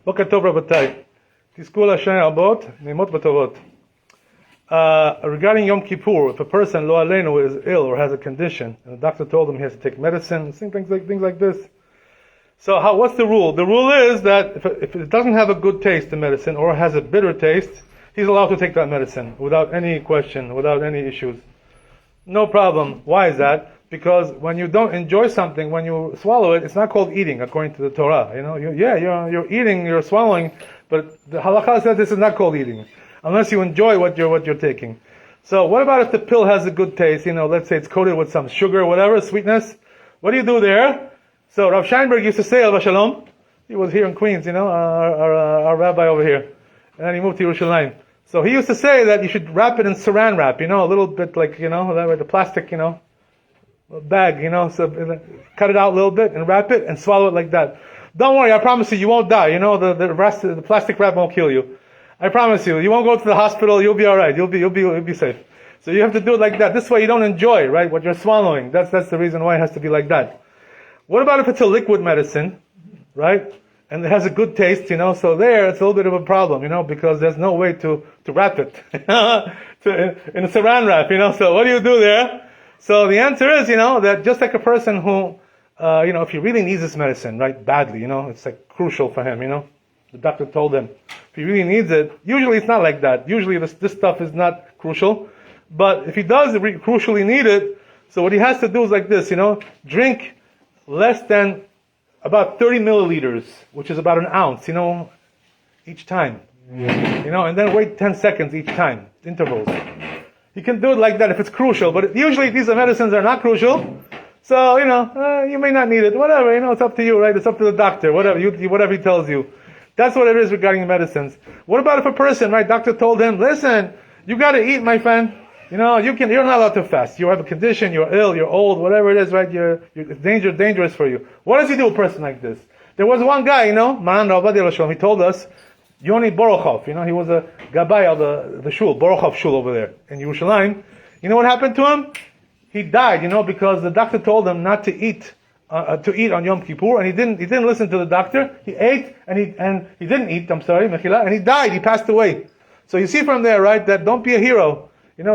בוקר טוב רבותיי, תזכו לשני רבות, נעימות וטובות. Regarding Yom Kippur, if a person, lo aleinu, is ill or has a condition, and the doctor told him he has to take medicine, things like this. So what's the rule? The rule is that if it doesn't have a good taste, the medicine, or has a bitter taste, he's allowed to take that medicine without any question, without any issues. No problem. Why is that? Because when you don't enjoy something, when you swallow it, it's not called eating according to the Torah. You're eating, you're swallowing, but the halakha says this is not called eating unless you enjoy what you're taking. So what about if the pill has a good taste? Let's say it's coated with some sugar, whatever, sweetness. What do you do there? So Rav Scheinberg used to say, Al Shalom. He was here in Queens, our rabbi over here, and then he moved to Yerushalayim. So he used to say that you should wrap it in saran wrap, a little bit like, the plastic, bag, so cut it out a little bit and wrap it and swallow it like that. Don't worry, I promise you won't die. The plastic wrap won't kill you. I promise you won't go to the hospital. You'll be all right. You'll be safe. So you have to do it like that. This way you don't enjoy, right, what you're swallowing. That's the reason why it has to be like that. What about if it's a liquid medicine, right? And it has a good taste, so there it's a little bit of a problem, because there's no way to wrap it in a saran wrap, so what do you do there? So the answer is, that just like a person who, if he really needs this medicine, right, badly, it's like crucial for him, the doctor told him, if he really needs it, usually it's not like that. Usually this stuff is not crucial, but if he does crucially need it, so what he has to do is like this, drink less than about 30 milliliters, which is about an ounce, each time. And then wait 10 seconds each time, intervals. You can do it like that if it's crucial, but usually these medicines are not crucial. So, you may not need it. Whatever, it's up to you, right? It's up to the doctor, whatever he tells you. That's what it is regarding medicines. What about if a person, right, doctor told him, listen, you gotta eat, my friend. You're not allowed to fast. You have a condition, you're ill, you're old, whatever it is, right? It's dangerous for you. What does he do, a person like this? There was one guy, Maran Rabbi, he told us, Yoni Borochov, he was a gabbai of the shul, Borochov shul over there in Yerushalayim. You know what happened to him? He died, because the doctor told him not to eat on Yom Kippur, and he didn't listen to the doctor. He ate, and he didn't eat, mechila, and he died, he passed away. So you see from there, right, that don't be a hero.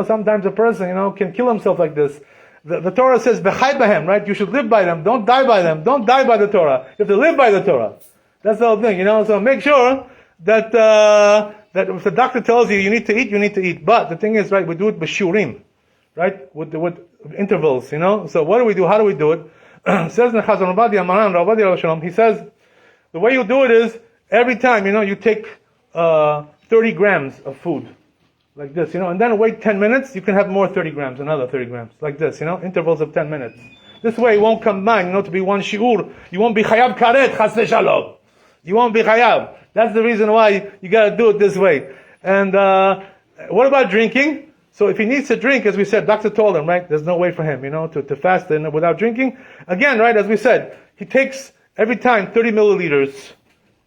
Sometimes a person, can kill himself like this. The Torah says, B'chai b'hem, right? You should live by them. Don't die by them. Don't die by the Torah. You have to live by the Torah. That's the whole thing, So make sure that if the doctor tells you need to eat. But the thing is, right, we do it b'shurim, right? With intervals, So what do we do? How do we do it? Says in Chazon Ovadia, Maran Rabbi Shalom, he says, the way you do it is, every time, you take 30 grams of food. Like this, and then wait 10 minutes, you can have more 30 grams, another 30 grams. Like this, intervals of 10 minutes. This way it won't combine, to be one shi'ur. You won't be chayav karet, chas v'shalom. You won't be chayav. That's the reason why you gotta do it this way. And what about drinking? So if he needs to drink, as we said, doctor told him, right, there's no way for him, to fast without drinking. Again, right, as we said, he takes every time 30 milliliters.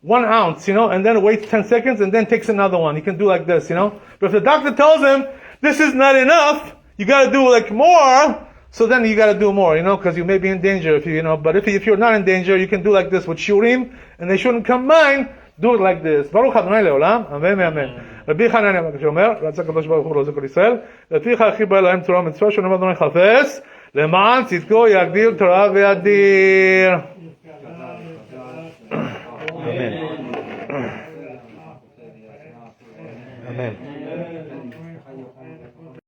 1 ounce, and then waits 10 seconds and then takes another one. He can do like this, But if the doctor tells him, this is not enough, you gotta do like more, so then you gotta do more, because you may be in danger but if you're not in danger, you can do like this with shurim, and they shouldn't combine, do it like this. Baruch Adonai le'olam, amen, amen. Rabbi Chananya Omer, רצה הקדוש ברוך הוא לעזור כל ישראל, לפיך חיבר להם תורה ומצווה, שנאמר אדוני חפש, למען צדקו יגדיל תורה וידיר. Amen. Amen.